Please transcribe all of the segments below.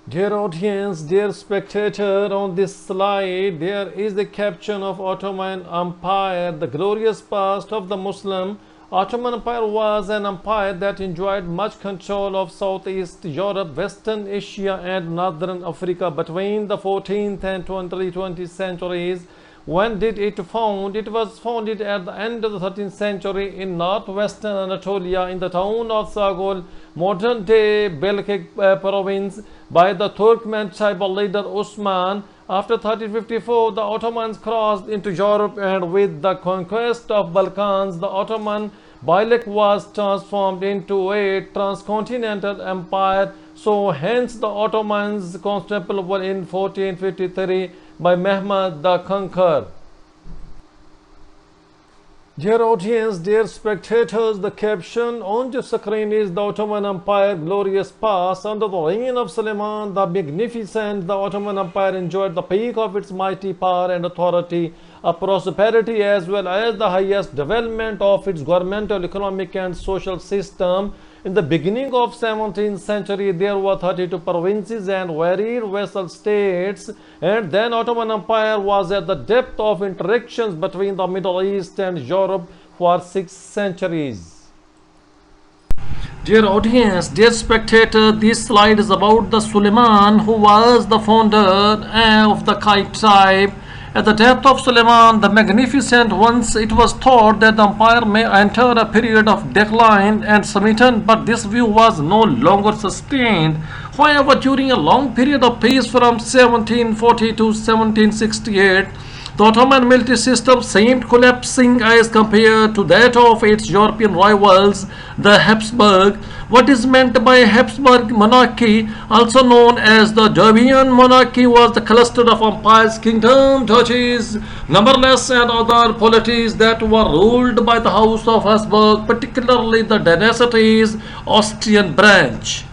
Dear audience, dear spectator, on this slide there is the caption of Ottoman Empire, the glorious past of the Muslim. Ottoman Empire was an empire that enjoyed much control of Southeast Europe, Western Asia and Northern Africa between the 14th and 20th centuries. When did it found? It was founded at the end of the 13th century in northwestern Anatolia in the town of Sagol, modern day Belkik province, by the Turkmen tribal leader Usman. After 1354, the Ottomans crossed into Europe, and with the conquest of Balkans, the Ottoman Beylik was transformed into a transcontinental empire. So hence the Ottomans Constantinople in 1453 by Mehmed the Conqueror. Dear audience, dear spectators, the caption on the screen is the Ottoman Empire glorious past. Under the reign of Suleiman the Magnificent, the Ottoman Empire enjoyed the peak of its mighty power and authority, a prosperity as well as the highest development of its governmental, economic and social system. In the beginning of 17th century, there were 32 provinces and varied vassal states, and then Ottoman Empire was at the depth of interactions between the Middle East and Europe for 6 centuries. Dear audience, dear spectator, this slide is about the Suleiman who was the founder of the Kite tribe. At the death of Suleiman the Magnificent, once it was thought that the empire may enter a period of decline and submission, but this view was no longer sustained. However, during a long period of peace from 1740 to 1768, the Ottoman military system seemed collapsing as compared to that of its European rivals, the Habsburg. What is meant by Habsburg monarchy, also known as the Jovian monarchy, was the cluster of empires, kingdom, duchies, numberless and other polities that were ruled by the House of Habsburg, particularly the dynasty's Austrian branch.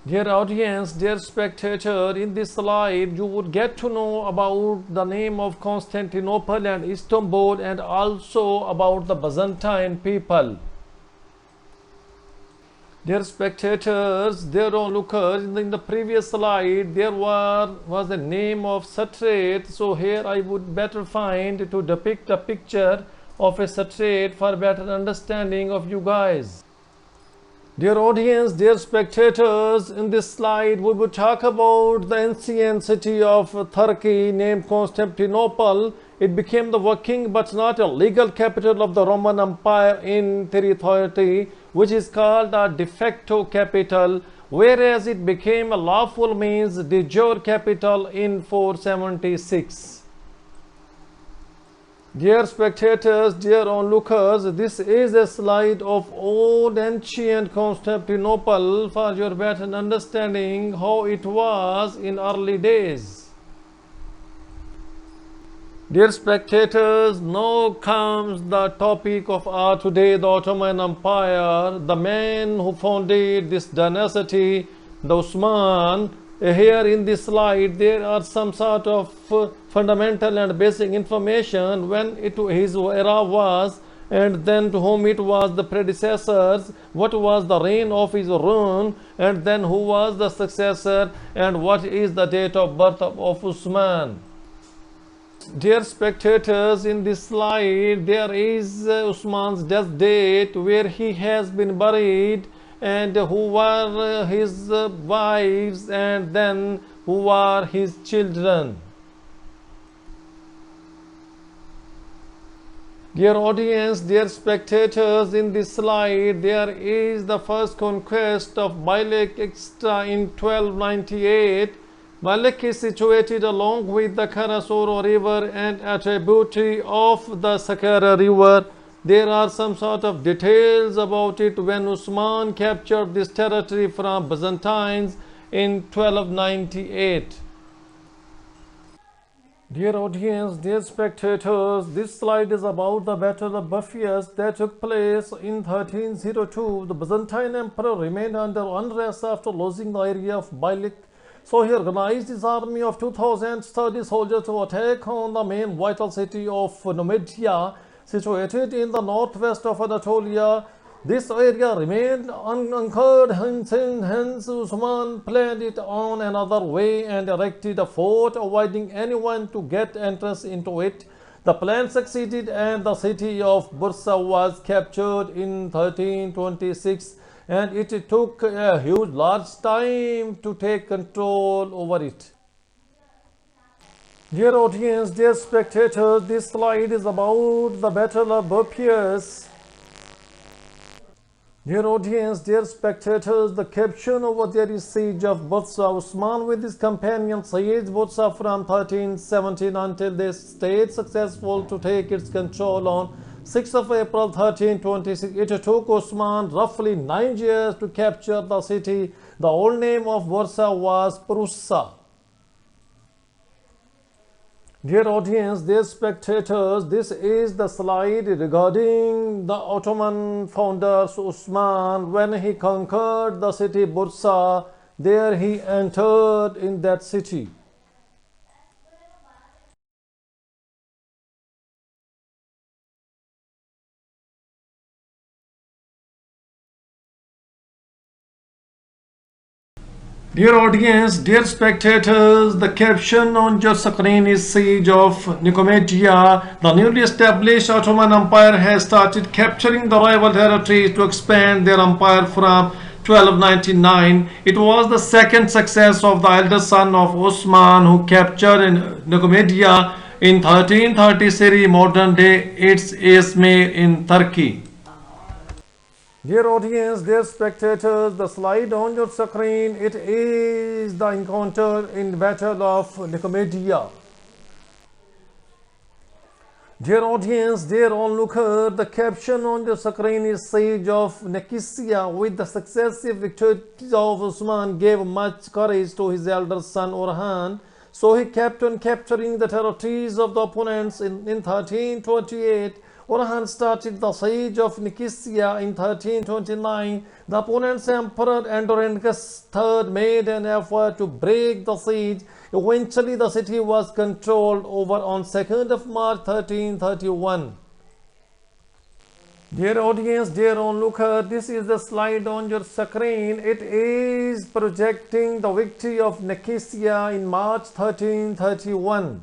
Dear audience, dear spectator, in this slide you would get to know about the name of Constantinople and Istanbul, and also about the Byzantine people. Dear spectators, dear onlookers, in the previous slide there was the name of satrate, so here I would better find to depict a picture of a satrate for better understanding of you guys. Dear audience, dear spectators, in this slide we will talk about the ancient city of Turkey named Constantinople. It became the working but not a legal capital of the Roman Empire in 330, which is called a de facto capital, whereas it became a lawful means de jure capital in 476. Dear spectators, dear onlookers, this is a slide of old ancient Constantinople for your better understanding how it was in early days. Dear spectators, now comes the topic of our today, the Ottoman Empire, the man who founded this dynasty, the Usman. Here in this slide there are some sort of fundamental and basic information when his era was, and then to whom it was the predecessors, what was the reign of his rule, and then who was the successor, and what is the date of birth of Usman. Dear spectators, in this slide there is Usman's death date, where he has been buried, and who were his wives, and then who were his children. Dear audience, dear spectators, in this slide there is the first conquest of Beylik extra in 1298. Beylik is situated along with the Karasoro river and a tributary of the Saqqara river. There are some sort of details about it when Usman captured this territory from Byzantines in 1298. Dear audience, dear spectators, this slide is about the Battle of Buffius that took place in 1302. The Byzantine Emperor remained under unrest after losing the area of Beylik. So he organized his army of 2,000 sturdy soldiers to attack on the main vital city of Numidia, situated in the northwest of Anatolia. This area remained unconquered, hence Usman planned it on another way and erected a fort, avoiding anyone to get entrance into it. The plan succeeded and the city of Bursa was captured in 1326, and it took a large time to take control over it. Dear audience, dear spectators, this slide is about the Battle of Pics. Dear audience, dear spectators, the caption over there is Siege of Bursa. Usman with his companion sieged Bursa from 1317 until they stayed successful to take its control on 6th of April 1326. It took Usman roughly 9 years to capture the city. The old name of Bursa was Prusa. Dear audience, dear spectators, this is the slide regarding the Ottoman founder Usman. When he conquered the city Bursa, there he entered in that city. Dear audience, dear spectators, the caption on your screen is Siege of Nicomedia. The newly established Ottoman Empire has started capturing the rival territories to expand their empire from 1299. It was the second success of the elder son of Osman, who captured Nicomedia in 1333, modern day its Izmir in Turkey. Dear audience, dear spectators, the slide on your screen, it is the encounter in the Battle of Nicomedia. Dear audience, dear onlooker, the caption on your screen is Siege of Nicaea. With the successive victories of Usman gave much courage to his elder son Orhan, so he kept on capturing the territories of the opponents. In 1328, Orhan started the siege of Nicaea. In 1329, the opponent's emperor Andronicus III made an effort to break the siege. Eventually, the city was controlled over on 2nd of March 1331. Dear audience, dear onlooker, this is the slide on your screen. It is projecting the victory of Nicaea in March 1331.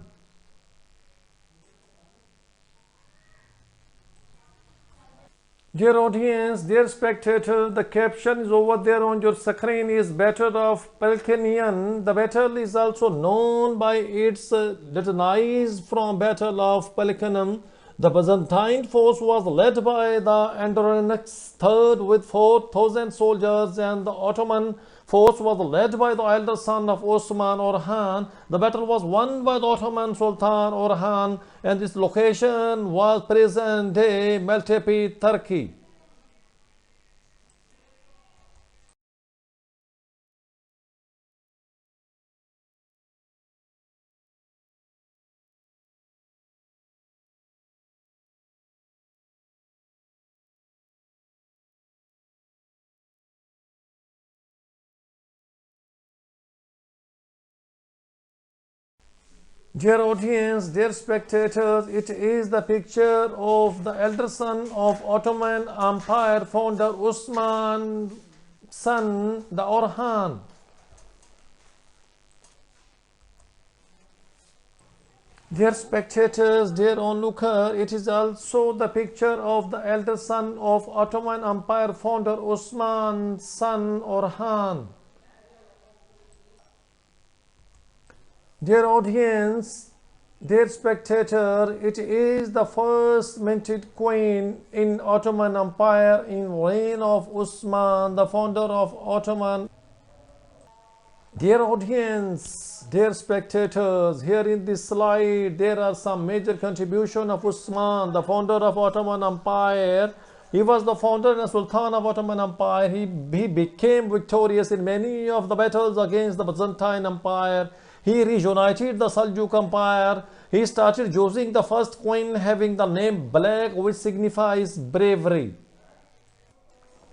Dear audience, dear spectator, the caption is over there on your screen is Battle of Pelkinian. The battle is also known by its Latinized from Battle of Pelkinum. The Byzantine force was led by the Andronicus III with 4,000 soldiers, and the Ottoman force was led by the elder son of Osman Orhan. The battle was won by the Ottoman Sultan Orhan, and its location was present-day Maltepe, Turkey. Dear audience, dear spectators, it is the picture of the elder son of Ottoman Empire founder Usman, son, the Orhan. Dear spectators, dear onlooker, it is also the picture of the elder son of Ottoman Empire founder Usman, son Orhan. Dear audience, dear spectator, it is the first minted coin in Ottoman Empire in reign of Usman, the founder of Ottoman. Dear audience, dear spectators, here in this slide there are some major contribution of Usman, the founder of Ottoman Empire. He was the founder and Sultan of Ottoman Empire. He became victorious in many of the battles against the Byzantine Empire. He reunited the Seljuk Empire. He started using the first coin having the name black, which signifies bravery.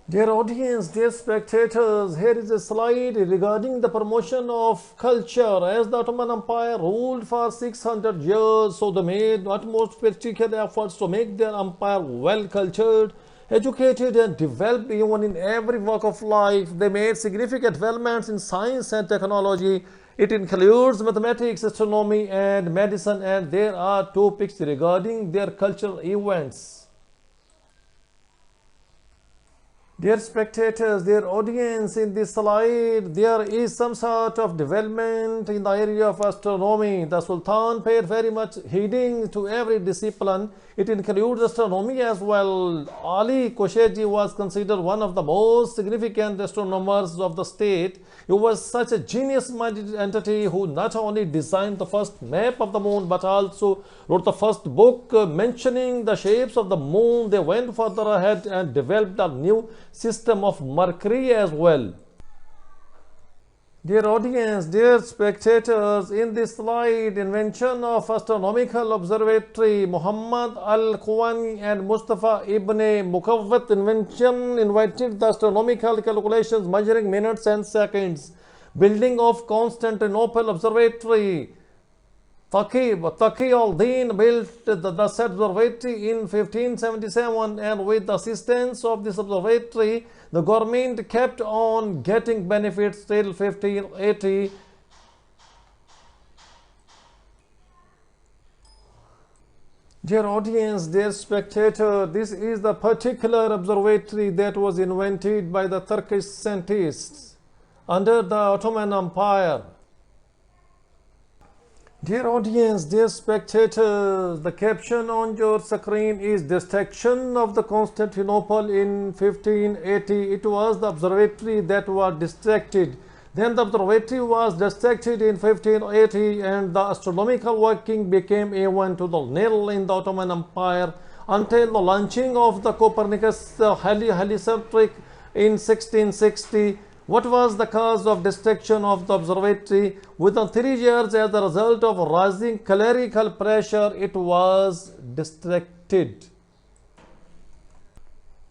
Dear audience, dear spectators, here is a slide regarding the promotion of culture. As the Ottoman Empire ruled for 600 years, so they made utmost practical efforts to make their empire well cultured. educated and developed even in every walk of life. They made significant developments in science and technology. It includes mathematics, astronomy, and medicine, and there are topics regarding their cultural events. Dear spectators, dear audience, in this slide, there is some sort of development in the area of astronomy. The Sultan paid very much heeding to every discipline. It includes astronomy as well. Ali Khan was considered one of the most significant astronomers of the state. He was such a genius-minded entity who not only designed the first map of the moon but also wrote the first book mentioning the shapes of the moon. They went further ahead and developed a new system of Mercury as well. Dear audience, dear spectators, in this slide, Invention of Astronomical Observatory, Muhammad Al-Quwani and Mustafa ibn Mukawwat invention invented the astronomical calculations measuring minutes and seconds. Building of Constantinople Observatory, Taqi al-Din built the said observatory in 1577, and with the assistance of this observatory, the government kept on getting benefits till 1580. Dear audience, dear spectator, this is the particular observatory that was invented by the Turkish scientists under the Ottoman Empire. Dear audience, dear spectators, the caption on your screen is Destruction of the Constantinople in 1580. It was the observatory that was distracted. Then the observatory was distracted in 1580 and the astronomical working became even to the nil in the Ottoman Empire until the launching of the Copernicus heliocentric in 1660. What was the cause of destruction of the observatory? Within 3 years, as a result of rising clerical pressure, it was distracted.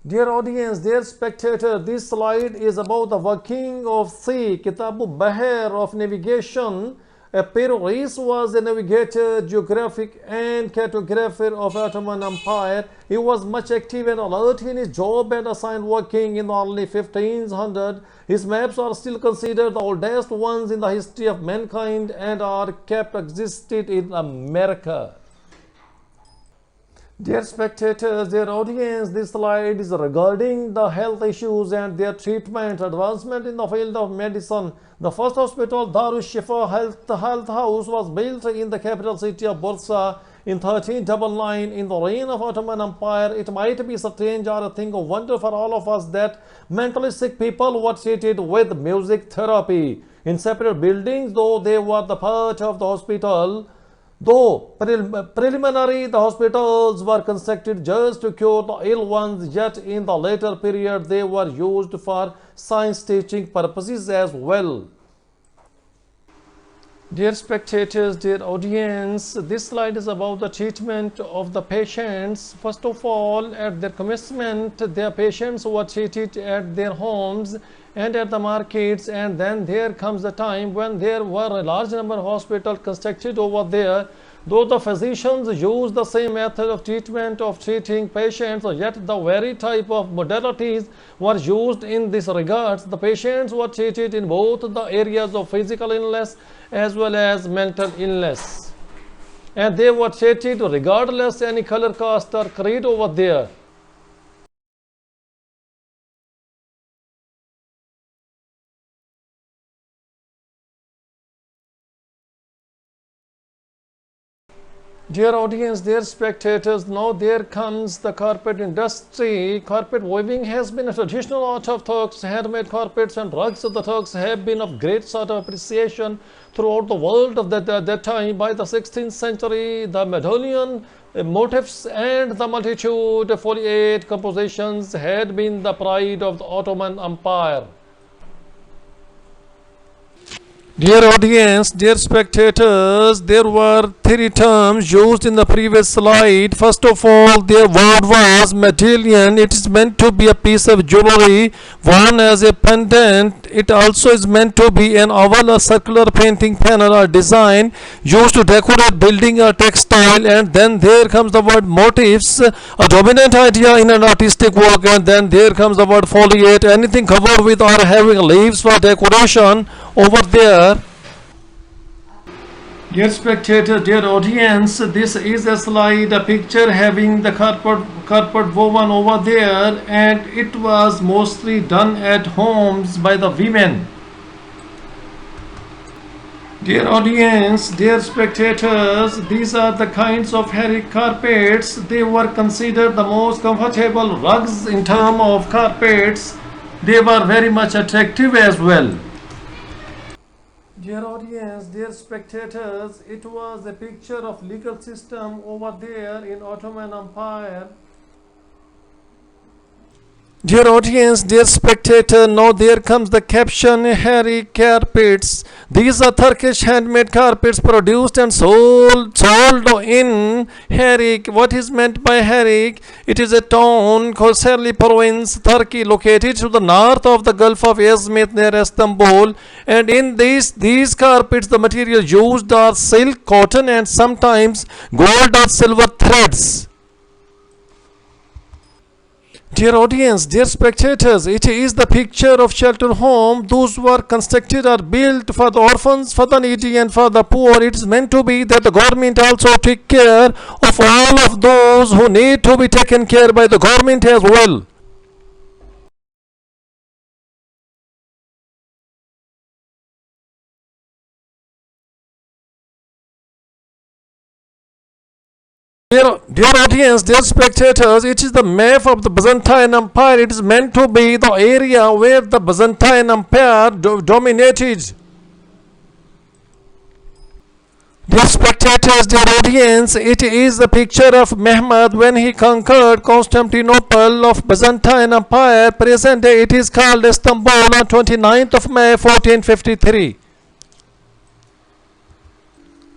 Dear audience, dear spectator, this slide is about the working of sea, Kitabu Bahr of navigation. Reis was a navigator, geographic and cartographer of Ottoman Empire. He was much active and alert in his job and assigned working in the early 1500s. His maps are still considered the oldest ones in the history of mankind and are kept existed in America. Dear spectators, dear audience, this slide is regarding the health issues and their treatment, advancement in the field of medicine. The first hospital, Darus Shifa Health House, was built in the capital city of Bursa in 1399 in the reign of Ottoman Empire. It might be strange or a thing of wonder for all of us that mentally sick people were treated with music therapy in separate buildings, though they were the part of the hospital. Though preliminary, the hospitals were constructed just to cure the ill ones, yet in the later period they were used for science teaching purposes as well. Dear spectators, dear audience, this slide is about the treatment of the patients. First of all, at their commencement, their patients were treated at their homes and at the markets, and then there comes the time when there were a large number of hospitals constructed over there. Though the physicians used the same method of treatment of treating patients, yet the very type of modalities were used in this regards. The patients were treated in both the areas of physical illness as well as mental illness, and they were treated regardless any color, caste or creed over there. Dear audience, dear spectators, now there comes the carpet industry. Carpet weaving has been a traditional art of Turks. Handmade carpets and rugs of the Turks have been of great sort of appreciation throughout the world of that time. By the 16th century, the Medallion motifs and the multitude foliate compositions had been the pride of the Ottoman Empire. Dear audience, dear spectators, there were three terms used in the previous slide. First of all, their word was medallion. It is meant to be a piece of jewelry worn as a pendant. It also is meant to be an oval or circular painting panel or design used to decorate building or textile. And then there comes the word motifs, a dominant idea in an artistic work. And then there comes the word foliate, anything covered with or having leaves for decoration over there. Dear spectator, dear audience, this is a slide, a picture having the carpet woven over there, and it was mostly done at homes by the women. Dear audience, dear spectators, these are the kinds of Herek carpets. They were considered the most comfortable rugs in terms of carpets. They were very much attractive as well. Dear audience, dear spectators, it was a picture of legal system over there in Ottoman Empire. Dear audience, dear spectator, now there comes the caption, Herek carpets. These are Turkish handmade carpets produced and sold in Herek. What is meant by Herek? It is a town called Serli province, Turkey, located to the north of the Gulf of Izmit near Istanbul. And in these carpets, the material used are silk, cotton, and sometimes gold or silver threads. Dear audience, dear spectators, it is the picture of shelter home. Those were constructed or built for the orphans, for the needy, and for the poor. It is meant to be that the government also take care of all of those who need to be taken care by the government as well. Dear audience, dear spectators, it is the map of the Byzantine Empire. It is meant to be the area where the Byzantine Empire dominated. Dear spectators, dear audience, it is the picture of Mehmed when he conquered Constantinople of Byzantine Empire. Present day it is called Istanbul on 29th of May 1453.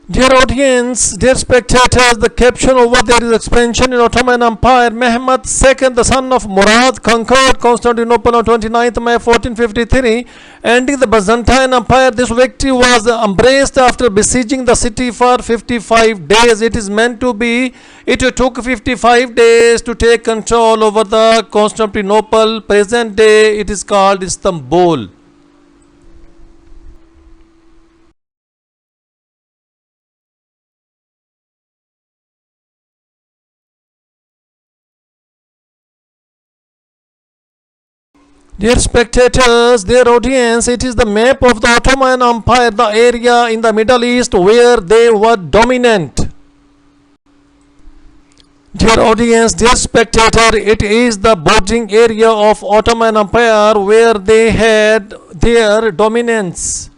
Dear audience, dear spectators, the caption over there is expansion in Ottoman Empire. Mehmed II, the son of Murad, conquered Constantinople on 29th May 1453, ending the Byzantine Empire. This victory was embraced after besieging the city for 55 days. It is meant to be, it took 55 days to take control over the Constantinople. Present day, it is called Istanbul. Dear spectators, dear audience, it is the map of the Ottoman Empire, the area in the Middle East where they were dominant. Dear audience, dear spectator, it is the bordering area of Ottoman Empire where they had their dominance.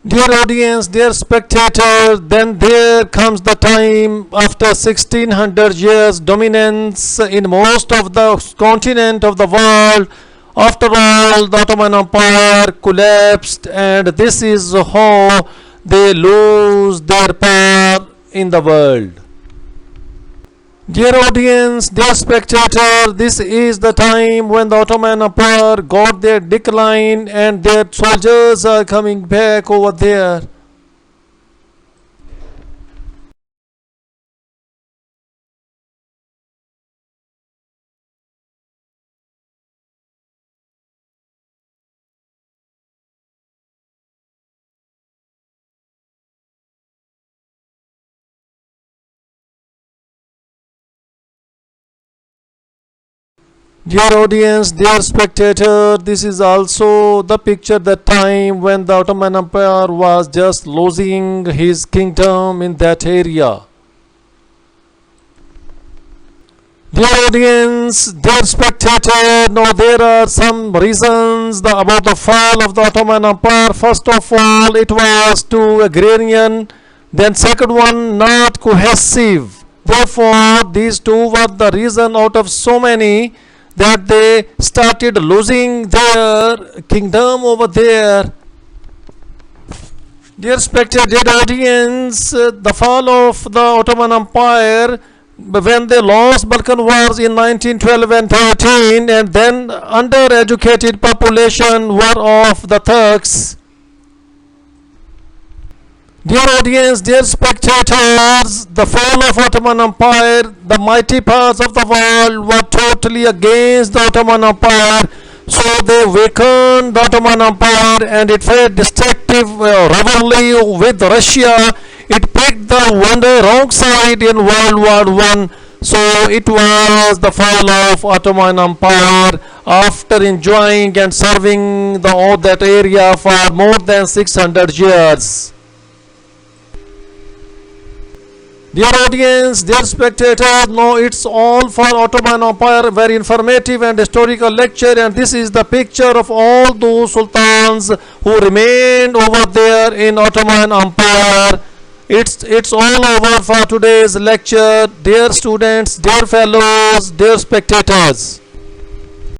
Dear audience, dear spectator, then there comes the time after 1600 years dominance in most of the continent of the world. After all, the Ottoman Empire collapsed, and this is how they lose their power in the world. Dear audience, dear spectator, this is the time when the Ottoman Empire got their decline and their soldiers are coming back over there. Dear audience, dear spectator, this is also the picture that time when the Ottoman Empire was just losing his kingdom in that area. Dear audience, dear spectator, now there are some reasons about the fall of the Ottoman Empire. First of all, it was too agrarian. Then second one, not cohesive. Therefore, these two were the reason out of so many that they started losing their kingdom over there. Dear spectator audience, the fall of the Ottoman Empire when they lost Balkan Wars in 1912 and 13, and then undereducated population were of the Turks. Dear audience, dear spectators, the fall of Ottoman Empire, the mighty powers of the world were totally against the Ottoman Empire. So they weakened the Ottoman Empire and it fought destructive rivalry with Russia. It picked the wrong side in World War I. So it was the fall of Ottoman Empire after enjoying and serving that area for more than 600 years. Dear audience, dear spectators, no, it's all for Ottoman Empire, very informative and historical lecture, and this is the picture of all those sultans who remained over there in Ottoman Empire. It's all over for today's lecture, dear students, dear fellows, dear spectators.